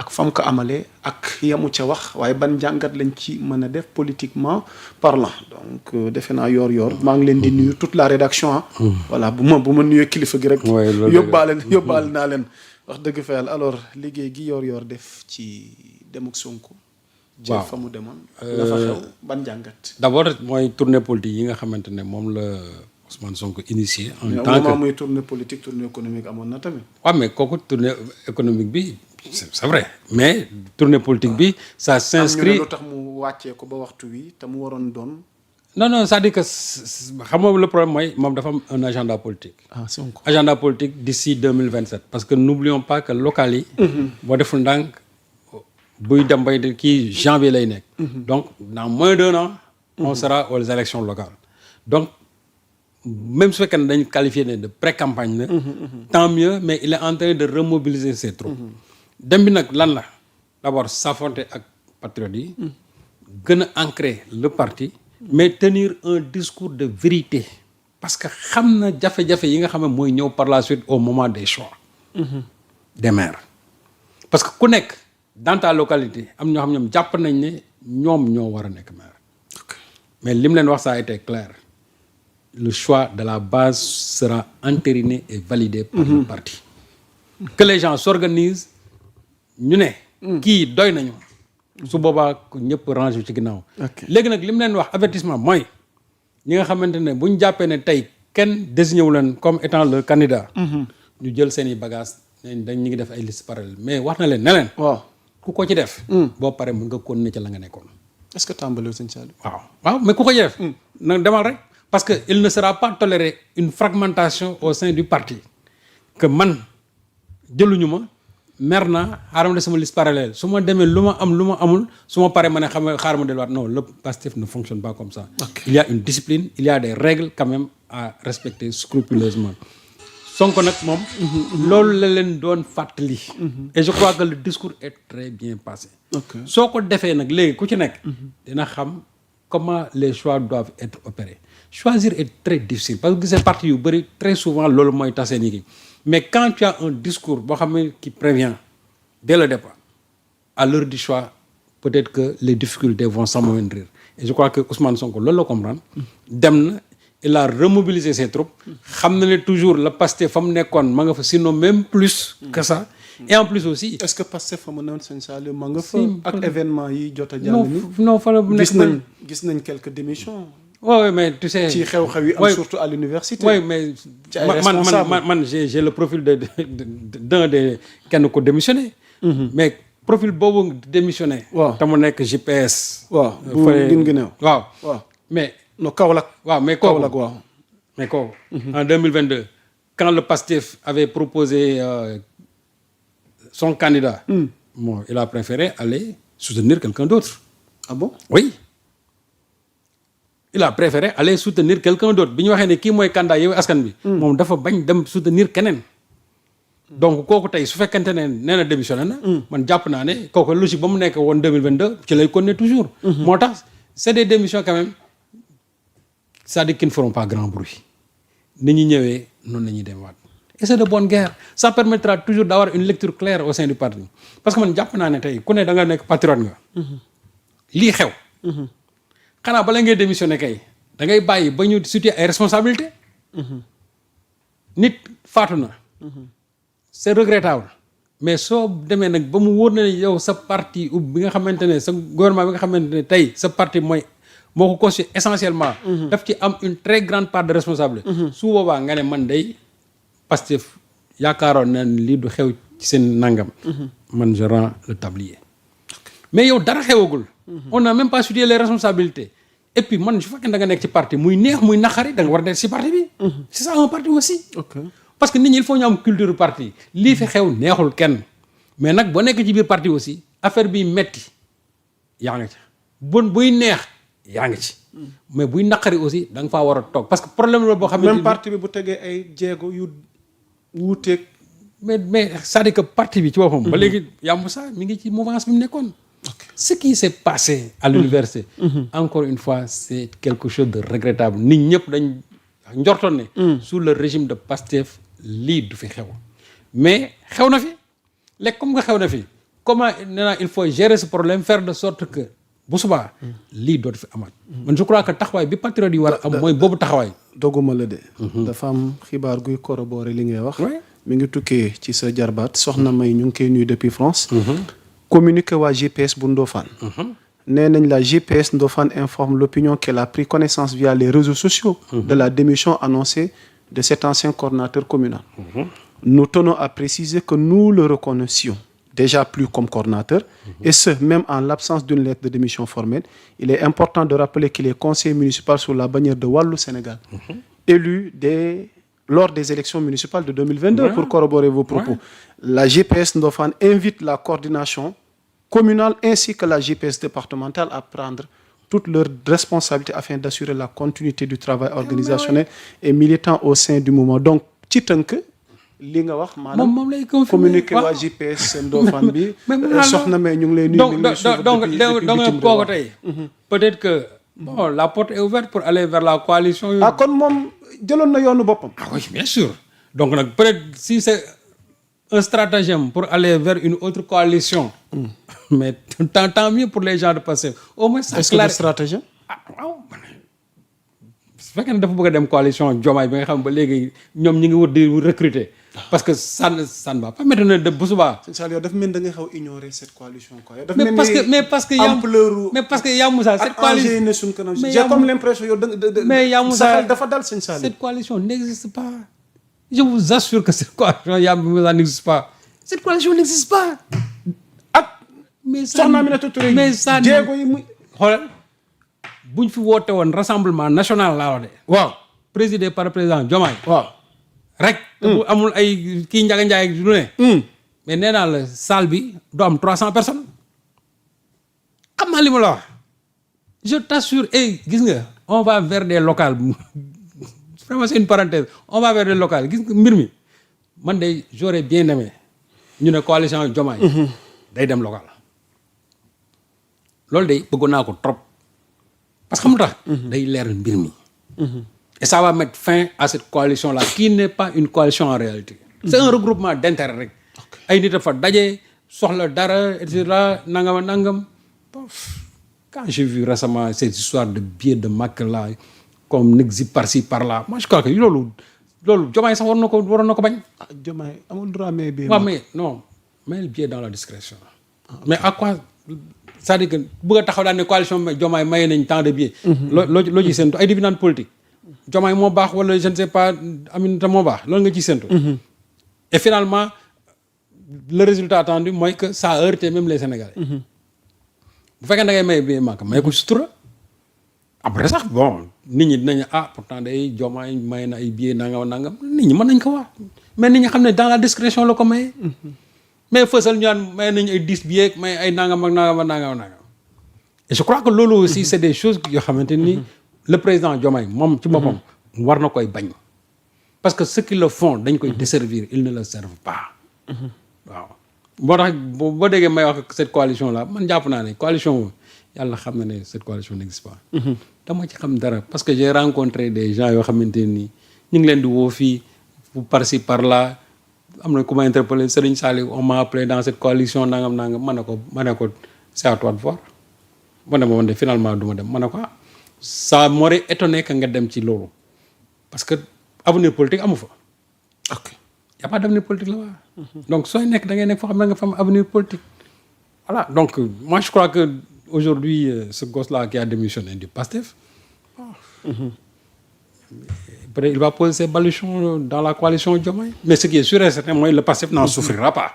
ak fam ko amalee ak yamu ca wax waaye ban jàngat lañ ci mën a def politiquement parlant donc defe naa yor maa ngi leen di nuyu toute la rédaction ah. voilà bu ma nuyoo kilifa gi rek. yóbbaale naa leen wax dëgg fa yàlla alors liggéey gi yor def ci demuk Sonko. waaw fa mu demoon. la fa xew ban jàngat. d'abord mooy tournée politique yi nga xamante ne moom la Ousmane Sonko initié. en tant que muy tournée politique tournée économique amoon na tamit. waaw mais kooku tournée économique bi c'est vrai mais tournée politique bi ça s'inscrit. lu tax mu wàccee ko ba waxtu wi te mu waroon doon. non c'est-à-dire que xam nga le problème mooy moom dafa am un agenda politique. Sonko agenda politique d'ici 2027. parce que n'oublions pas que local yi. boo deful ndànk buy dem bay kii janvier lay nekk. donc dans moins d'un an. on sera aux élections locales. donc même su fekkee ne dañu qualifié de pré-campagne la. tant mieux mais il est en train de remobiliser ses troupes. dem bi nag lan la d'abord s'affronter ak patriotes yi. gën a ancrer le parti. mais tenir un discours de vérité. parce que xam na jafe-jafe yi nga xam ne mooy ñëw par la suite au moment des choix. des maires. parce que ku nekk dans ta localité am ñoo xam ñoom jàpp nañ ne ñoom ñoo war a nekk maire. mais li mu leen wax ça a été clair. le choix de la base sera entériné et validé par le parti. que les gens s'organisent ñu ne. kii doy nañu. su boobaa ñëpp rangé ci ginnaaw. léegi nag li mu leen wax avertissement mooy ñi nga xamante ne bu ñu jàppee ne tey kenn désigné wu leen comme étant le candidat. ñu jël seen i bagages dañ ñu ngi def ay liste parallèle mais wax na leen ne leen. waaw ku ko ci def. boo paree mën nga continuer ca la nga nekkoon. est-ce que tàmbaliwul sëñ Saliou. waaw mais ku ko ci def. nag demal rek parce que il ne sera pas toléré une fragmentation au sein du parti que man jëluñu ma. mer naa xaaral ma de sama liste parallèle su ma demee lu ma am lu ma amul su ma paree ma ne xam nga xaaral ma delluwaat non le Pastef ne fonctionne pas comme ça. Il y a une discipline il y a des règles quand même à respecter scrupuleusement. Sonko nag moom. loolu la leen doon fàttali. et je crois que le discours est très bien passé. soo ko defee nag léegi ku ci nekk. dina xam comment les choix doivent être opérés. choisir est très difficile parce que ces partis yu bëri très souvent loolu mooy tase ni ki mais quand tu as un discours boo xam ne qui prévient dès le départ à l'heure du choix peut-être que les difficultés vont s'amoindrir et je crois que Ousmane Sonko loolu la comprendre dem na il a remobilisé ses troupes xam na ne toujours le Pastef fa mu nekkoon ma nga fa sinon même plus que ça et en plus aussi est-ce que Pastef fa mu newoon sëñ Saliou ma nga fa ak événement yi jot a jàll ni non fa la nekk gis nañ quelques démissions. Oui, mais tu sais. ci xew-xew yi am surtout à l'université. Oui, mais man j'ai le profil d'un des kenn ko démissionné. mais profil boobu démissionné. waaw te mu nekk GPS. waaw bu Guinguinéo. waaw mais. non Kaolack. waaw mais Kaolack waaw. mais kooku. en 2022 quand le PASTEF avait proposé son candidat. bon il a préféré aller soutenir quelqu'un d'autre. Ah bon? Oui. Il a préféré aller soutenir quelqu'un d'autre bi ñu waxee ne kii mooy candidat Yewwi Askan Wi. moom dafa bañ dem soutenir keneen. donc kooku tey su fekkente ne nee na démissionné na. man jàpp naa ne kooku logique ba mu nekk woon 2022 ci lay continuer toujours. moo tax c'est des démissions quand même c'est-à-dire qu'ils ne feront pas grand bruit. ni ñu ñëwee noonu la ñuy demaat. et c'est de bonne guerre ça permettra toujours d'avoir une lecture claire au sein du parti parce que man jàpp naa ne tey ku ne da nga nekk patriote nga. lii xew. xanaa bala ngay démissionner kay da ngay bàyyi ba ñu situer ay responsabilités. nit faatu na. c'est regrettable mais soo demee nag ba mu wóor na ne yow sa parti bi nga xamante ne sa gouvernement bi nga xamante ne tey sa parti moo ko constitué essentiellement. daf ci am une très grande part de responsabilité. su boobaa nga ne man day Pastef yaakaaroon na lii du xew ci seen nangam. man je rends le tablier. mais yow dara xewagul. on n'a même pas situé les responsabilités et puis man su fekkee da nga nekk ci parti muy neex muy naqari da nga war a nekk ci parti bi. c'est ça un parti aussi. parce que nit ñi il faut ñu am culture parti lii fi xew neexul kenn mais nag boo nekk ci biir parti aussi affaire bi metti yaa ngi ci buy neex yaa ngi ci mais buy naqari aussi da nga faa war a toog parce que problème la boo xam ne même parti bi bu tegee ay jéego yu wuuteeg. mais c'est-à-dire que parti bi ci boppam. ba léegi yàmb sax mi ngi ci mouvance bi mu nekkoon. ce qui s'est passé à l'université encore une fois c'est quelque chose de regrettable nit ñëpp dañ njortoon ne sous le régime de Pastef lii du fi xew mais xew na fi léegi comme nga xew na fi comment nee naa il faut gérer ce problème faire de sorte que bu subaa lii dootu fi amaat. man je crois que taxawaay bi patriote yi war a am mooy boobu taxawaay. doguma la de. dafa am xibaar guy corroborer li ngay wax. mi ngi tukkee ci sa jarbaat soxna May ñu ngi koy nuyu depuis France. communiqué waa GPS bu Ndofane. nee nañ la GPS Ndofane informe l'opinion qu'elle a pris connaissance via les réseaux sociaux. de la démission annoncée de cet ancien coordonnateur communal. Nous tenons à préciser que nous le reconnaissions déjà plus comme coordonnateur, et ce, même en l'absence d'une lettre de démission formelle. Il est important de rappeler qu'il est conseiller municipal sous la bannière de Wallu Sénégal, élu lors des élections municipales de 2022, pour corroborer vos propos. La GPS Ndofane invite la coordination communale ainsi que la GPS départementale à prendre toutes leurs responsabilités afin d'assurer la continuité du travail organisationnel et militant au sein du mouvement. Donc, ci tënk li nga wax maanaam moom lay confirmer communiqué waa GPS Ndofane bi soxna May ñu ngi lay nuyu donc kooku tey peut-être que bon la porte est ouverte pour aller vers la coalition kon moom jëloon na yoonu boppam. Oui, bien sûr. Donc nag peut-être si c'est un stratagème pour aller vers une autre coalition mais tant mieux pour les gens de Pastef au moins ça est-ce que c'est stratagème waaw su fekkee ne dafa bëgg a dem coalition Diomaye bi nga xam ba léegi ñoom ñi ngi wër di recruter parce que ça ne va pas m'étonner de bu subaa. c'est ça yow dafa mel da nga xaw ignorer cette coalition quoi. mais parce que yaa Moussa cette coalition j'ai comme l'impression yow mais yaa Moussa dafa dal sëñ Saliou. Cette coalition n'existe pas. Je vous assure que cette coalition yaa Moussa n'existe pas. Cette coalition n'existe pas. mais ça jéego yi muy xoolal buñ fi woote woon rassemblement national laa wax de. waaw présidé par le président Diomaye. waaw rek. te bu amul ay kii Ndiaga Ndiaye ak lu ne. mais nee naa la salle bi du am 300 personnes. xam naa li ma la wax. je t'assure gis nga on va vers des locales vraiment c'est une parenthèse on va vers des locales gis nga mbir mi man de j'aurais bien aimé ñu ne coalition Diomaye. day dem local. loolu de bëggoon naa ko trop parce que xam nga tax day leeral mbir mi. et ça va mettre fin à cette coalition là qui n'est pas une coalition en réalité. c'est un regroupement d'intérêt rek. ay nit a fa daje soxla dara et cetera nangam. Quand j'ai vu récemment cette histoire de billets de Macky là comme n'existe par-ci par-là moi je crois que loolu Diomaye sax waroon na ko bañ. Diomaye amul droit mais billet. waaw mais non mais le billet dans la discrétion. mais à quoi c'est-à-dire que bëgg a taxaw daal ne coalition Diomaye maye nañ tant de billets. loo ciy séntu ay dividende politique. Diomaye moo baax wala je ne sais pas Aminata moo baax loolu nga ciy séntu. et finalement le résultat attendu mooy que ça a heurté même les Sénégalais. bu fekkee da ngay may bi Makka may ko sutura. après sax bon nit ñi dinañ pourtant day Diomaye may na ay billets nangam nit ñi mën nañ ko wax mais nit ñi xam ne dans la discrétion la ko maye. mais fësal ñu naan may nañ ay 10 billets may ay nangam. et je crois que loolu aussi c'est des choses yoo xamante ni le président Diomaye moom ci boppam war na koy bañ. parce que ceux qui le font dañ koy desservir ils ne le servent pas. waaw moo tax boo déggee may wax cette coalition là man jàpp naa ne coalition yàlla xam na ne cette coalition n'existe pas. dama ci xam dara parce que j'ai rencontré des gens yoo xamante ni ñu ngi leen di woo fii par-ci par-là am na ku ma interpellé Serigne Saliou on m'a appelé dans cette coalition nangam ma ne ko c'est à toi de voir man de finalement du ma dem ma ne ko ça m'aurait étonné que nga dem ci loolu parce que avenir politique amu fa. ok y a pas d'avenir politique là-bas. donc sooy nekk da ngay nekk foo xam ne nga fa am avenir politique. voilà donc moi je crois que aujourd'hui ce gosse-là qui a démissionné du PASTEF. peut-être il va poser ses baluchons dans la coalition Diomaye. mais ce qui est sûr et certain mooy le PASTEF n'en souffrira pas.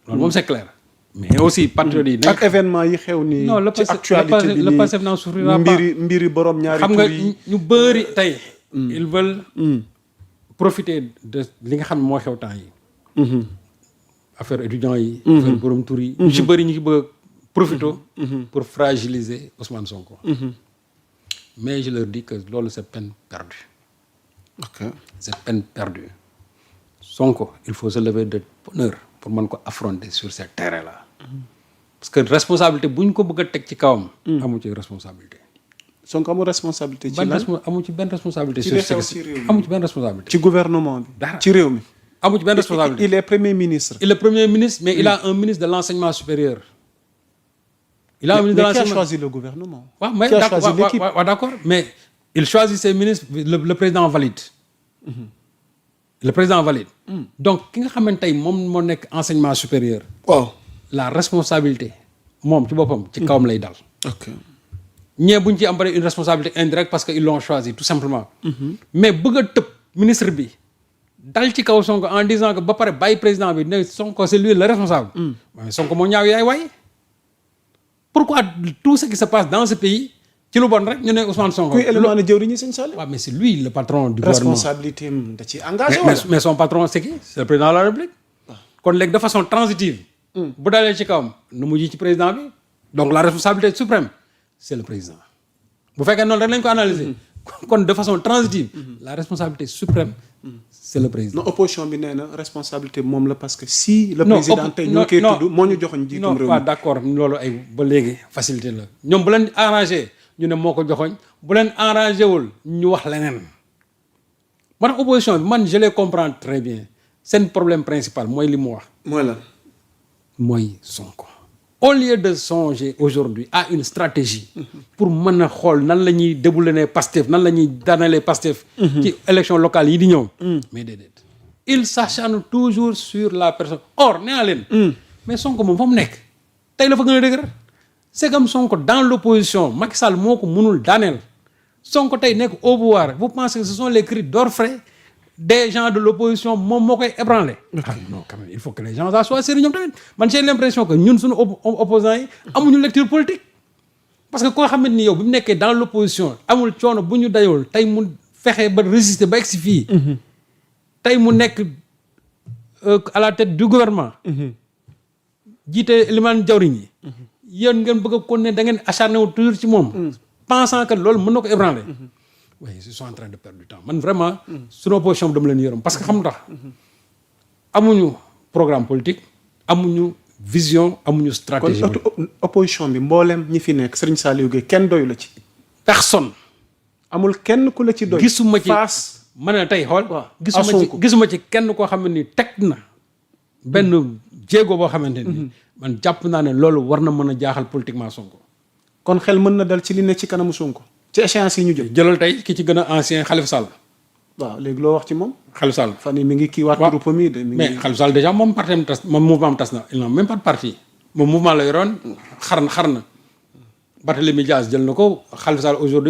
loolu moom c'est clair. mais aussi patriote yi. ak événement yi xew ni ci actualité bi le PASTEF n'en souffrira pas. mbiri borom ñaari xam nga ñu bëri tey. ils veulent profiter de li nga xam ne moo xew temps yi. affaire étudiants yi. affaire borom tur yi. ñu ci bëri ñu ngi bëgg profiter. pour fragiliser Ousmane Sonko. mais je leur dis que loolu c'est peine perdue. ok c'est peine perdue. Sonko il faut se lever de bonne heure pour mën ko affronter sur ces terrains là. parce que responsabilité bu ñu ko bëgg a teg ci kawam. amu ci responsabilité. Sonko amul responsabilité. ci lan amu ci benn responsabilité. sur ce amu ci benn responsabilité. ci gouvernement bi. dara ci réew mi. amu ci benn responsabilité. Il est premier ministre. Il est premier ministre, mais il a un ministre de l'enseignement supérieur. Il a un ministre de mais qui a l'enseignement. choisi le gouvernement? Ouais, mais Qui a choisi l'équipe? d'accord. Mais il choisit ses ministres, le président valide. Le président valide. Donc, ki nga xamante tey moom moo nekk enseignement supérieur. Waaw. La responsabilité moom ci boppam ci kawam lay dal. Ok. ñee bu ñu ci am bari une responsabilité indirecte parce que ils l'ont choisi tout simplement. Mais bëgg a tëb ministre bi dal ci kaw Sonko en disant que ba pare bàyyi président bi ne Sonko c'est lui le responsable. mais Sonko moo ñaaw yaay waay. Pourquoi tout ce qui se passe dans ce pays ci lu bon rek ñu ne Ousmane Sonko. kuy élément na jëwriñu Sëñ Saliou. waaw mais c'est lui le patron du gouvernement. responsabilité am da ci engagé wala. mais son patron c'est qui? C'est le président de la République. kon léegi de façon transitive. bu dalee ci kawam nu mujj ci président bi. donc la responsabilité suprême c'est le président. bu fekkee noonu rek lañ ko analyser. kon de façon transitive. la responsabilité suprême c'est le président. non opposition bi nee na responsabilité moom la parce que si. le président tey ñu ngi koy tudd moo ñu joxoon jiitum réew mi. non d'accord loolu ay ba léegi facilité la ñoom bu leen arrangé ñu ne moo ko joxoñ bu leen arrangé wul ñu wax leneen. moo tax opposition bi man je les comprends très bien seen problème principal mooy li mu wax. mooy lan. mooy Sonko. au lieu de songer aujourd'hui à une stratégie. pour mën a xool nan la ñuy déboulonner Pastef nan la ñuy daanalee Pastef. ci élection locale yi di ñëw. mais déedéet il s'acharne toujours sur la personne or nee naa leen. mais Sonko moom fa mu nekk tey la fa gën a dëgër. c'est comme Sonko dans l'opposition Macky Sall moo ko mënul daaneel Sonko tey nekk au pouvoir vous pensez que ce sont les cris d'orfraie des gens de l'opposition moom moo koy ébranler. ah non quand même il faut que les gens soient sérieux ñoom tamit man j'ai l'impression que ñun suñu opposants yi amuñu lecture politique. parce que koo xamante ni yow bi mu nekkee dans l'opposition amul coono bu ñu dayoo tey mu fexe ba résister ba egsi fii. tey mu nekk à la tête du gouvernement. jiite limaan jawriñ yi. yéen ngeen bëgg a kon ne da ngeen acharné wu toujours ci moom. pensant que loolu mën na ko ébranler. oui ils sont en train de perdre du temps man vraiment. suñu opposition bi dama leen yërëm parce que xam nga tax amuñu programme politique amuñu vision amuñu stratégie. kon opposition bi mboolem ñi fi nekk Serigne Saliou Gueye kenn doyu la ci. personne. amul kenn ku la ci doy. gisuma ci face. ma ne tey xool. waaw gisuma ci kenn koo xam ne ni teg na benn jéego boo xamante ni. man jàpp naa ne loolu war na mën a jaaxal politiquement Sonko. kon xel mën na dal ci li ne ci kanamu Sonko. ci échéance yi ñu jëm. jëlal tey ki ci gën a ancien Khalifa Sall. waaw léegi loo wax ci moom. Khalifa Sall fan yii mi ngi kii waat groupe mi de. mi ngi mais Khalifa Sall déjà moom parti am tas moom mouvement am tas na il n'a même pas de parti moom mouvement la yoroon xar na Barthélémy Dias jël na ko Khalifa Sall aujourd'hui